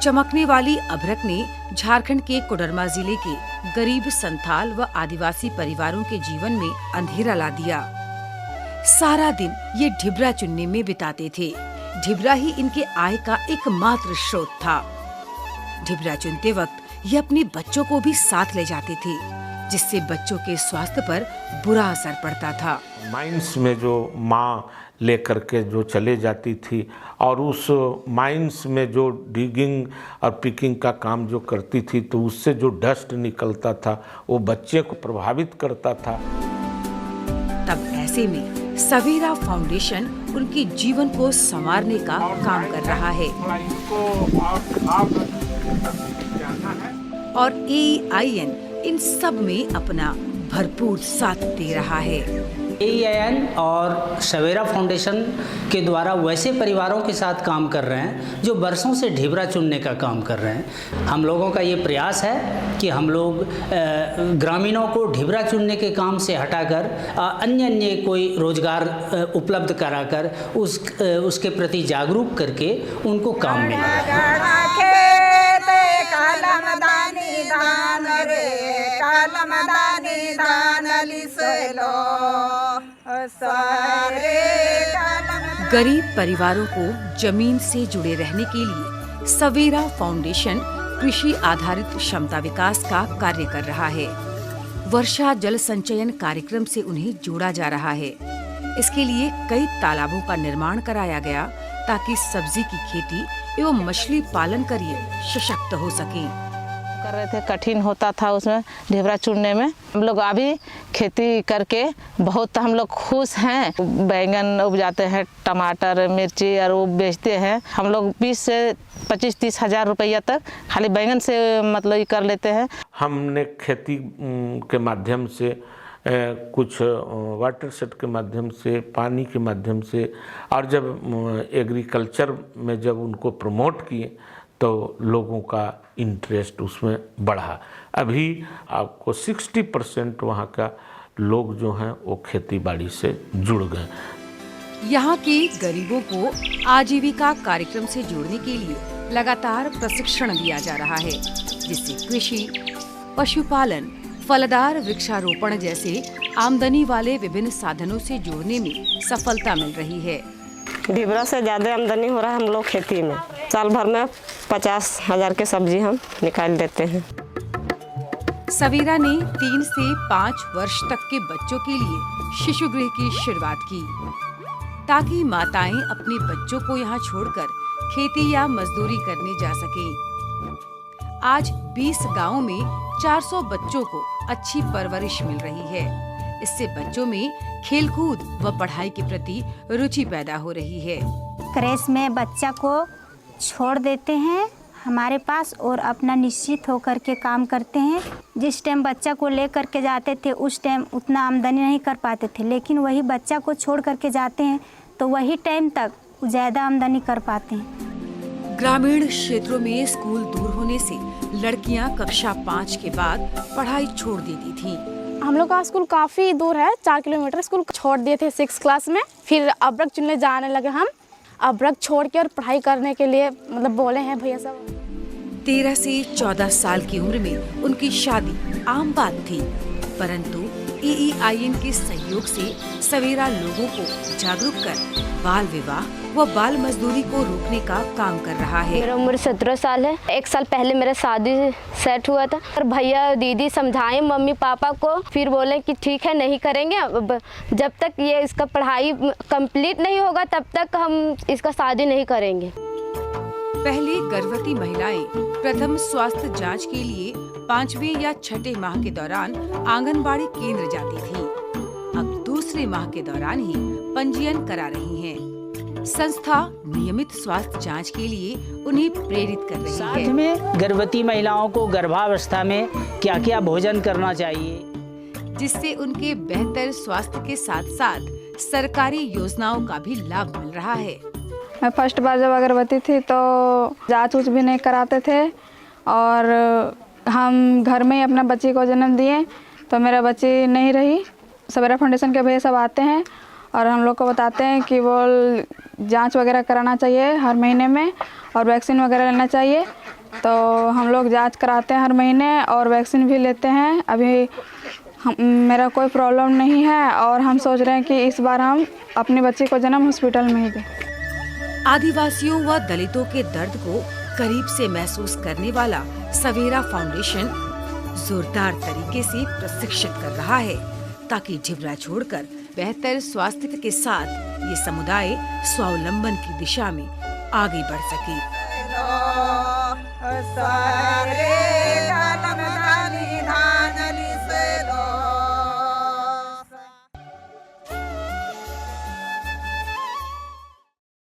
चमकने वाली अभ्रक ने झारखंड के कोडरमा जिले के गरीब संथाल व आदिवासी परिवारों के जीवन में अंधेरा ला दिया। सारा दिन ये ढिबरा चुनने में बिताते थे। ढिबरा ही इनके आय का एकमात्र स्रोत था। ढिबरा चुनते वक्त ये अपने बच्चों को भी साथ ले जाते थे, जिससे बच्चों के स्वास्थ्य पर बुरा असर पड़ता था। माइंस में जो माँ लेकर के जो चले जाती थी और उस माइंस में जो डिगिंग और पिकिंग का काम जो करती थी, तो उससे जो डस्ट निकलता था वो बच्चे को प्रभावित करता था। तब ऐसे में सवेरा फाउंडेशन उनके जीवन को संवारने का काम कर रहा है और AIN इन सब में अपना भरपूर साथ दे रहा है। AIN और सवेरा फाउंडेशन के द्वारा वैसे परिवारों के साथ काम कर रहे हैं जो बरसों से ढिबरा चुनने का काम कर रहे हैं। हम लोगों का ये प्रयास है कि हम लोग ग्रामीणों को ढिबरा चुनने के काम से हटाकर अन्य कोई रोजगार उपलब्ध कराकर उसके प्रति जागरूक करके उनको काम मिले। गरीब परिवारों को जमीन से जुड़े रहने के लिए सवेरा फाउंडेशन कृषि आधारित क्षमता विकास का कार्य कर रहा है। वर्षा जल संचयन कार्यक्रम से उन्हें जोड़ा जा रहा है। इसके लिए कई तालाबों का निर्माण कराया गया ताकि सब्जी की खेती एवं मछली पालन कर ये सशक्त हो सके। कर रहे थे, कठिन होता था उसमें ढिबरा चुनने में। हम लोग अभी खेती करके बहुत हम लोग खुश हैं। बैंगन उपजाते हैं, टमाटर, मिर्ची और वो बेचते हैं। हम लोग 20 से 25-30 हज़ार रुपया तक खाली बैंगन से मतलब ये कर लेते हैं। हमने खेती के माध्यम से कुछ वाटर सेट के माध्यम से, पानी के माध्यम से, और जब एग्रीकल्चर में जब उनको प्रमोट किए तो लोगों का इंटरेस्ट उसमें बढ़ा। अभी आपको 60% वहाँ का लोग जो हैं वो खेती बाड़ी से जुड़ गए। यहाँ के गरीबों को आजीविका कार्यक्रम से जोड़ने के लिए लगातार प्रशिक्षण दिया जा रहा है, जिससे कृषि, पशुपालन, फलदार वृक्षारोपण जैसे आमदनी वाले विभिन्न साधनों से जोड़ने में सफलता मिल रही है। ढिबरा से ज़्यादा आमदनी हो रहा है हम लोग खेती में। साल भर में 50,000 की सब्जी हम निकाल देते हैं। सवेरा ने 3 से 5 वर्ष तक के बच्चों के लिए शिशु गृह की शुरुआत की, ताकि माताएं अपने बच्चों को यहाँ छोड़कर खेती या मजदूरी करने जा सकें। आज 20 गांवों में 400 बच्चों को अच्छी परवरिश मिल रही है। इससे बच्चों में खेलकूद व पढ़ाई के प्रति रुचि पैदा हो रही है। क्रेश में बच्चा को छोड़ देते हैं हमारे पास और अपना निश्चित होकर के काम करते हैं। जिस टाइम बच्चा को लेकर के जाते थे उस टाइम उतना आमदनी नहीं कर पाते थे, लेकिन वही बच्चा को छोड़ करके जाते हैं तो वही टाइम तक ज़्यादा आमदनी कर पाते हैं। ग्रामीण क्षेत्रों में स्कूल दूर होने से लड़कियां कक्षा 5 के बाद पढ़ाई छोड़ देती थीं। हम लोग का स्कूल काफ़ी दूर है, 4 किलोमीटर। स्कूल छोड़ दिए थे 6 क्लास में। फिर अभ्रक चुनने जाने लगे हम। अभ्रक छोड़ के और पढ़ाई करने के लिए मतलब बोले हैं भैया सब। 13 से 14 साल की उम्र में उनकी शादी आम बात थी, परंतु AIN के सहयोग से सवेरा लोगों को जागरूक कर बाल विवाह व बाल मजदूरी को रोकने का काम कर रहा है। मेरा उम्र 17 साल है। 1 साल पहले मेरा शादी सेट हुआ था और भैया दीदी समझाए मम्मी पापा को, फिर बोले कि ठीक है नहीं करेंगे, जब तक ये इसका पढ़ाई कंप्लीट नहीं होगा तब तक हम इसका शादी नहीं करेंगे। पहले गर्भवती महिलाएं प्रथम स्वास्थ्य जांच के लिए 5वें या 6ठे माह के दौरान आंगनबाड़ी केंद्र जाती थीं। अब दूसरे माह के दौरान ही पंजीयन करा रही हैं। संस्था नियमित स्वास्थ्य जांच के लिए उन्हें प्रेरित कर रही है। साथ में गर्भवती महिलाओं को गर्भावस्था में क्या क्या भोजन करना चाहिए, जिससे उनके बेहतर स्वास्थ्य के साथ साथ सरकारी योजनाओं का भी लाभ मिल रहा है। मैं फर्स्ट बार जब गर्भवती थी तो जांच ऊँच भी नहीं कराते थे और हम घर में ही अपना बच्ची को जन्म दिए तो मेरा बच्ची नहीं रही। सवेरा फाउंडेशन के भैया सब आते हैं और हम लोग को बताते हैं कि वो जांच वगैरह कराना चाहिए हर महीने में और वैक्सीन वगैरह लेना चाहिए, तो हम लोग जांच कराते हैं हर महीने और वैक्सीन भी लेते हैं। अभी मेरा कोई प्रॉब्लम नहीं है और हम सोच रहे हैं कि इस बार हम अपनी बच्ची को जन्म हॉस्पिटल में ही दें। आदिवासियों व दलितों के दर्द को करीब से महसूस करने वाला सवेरा फाउंडेशन जोरदार तरीके से प्रशिक्षित कर रहा है ताकि ढिबरा छोड़कर बेहतर स्वास्थ्य के साथ ये समुदाय स्वावलंबन की दिशा में आगे बढ़ सके। सारे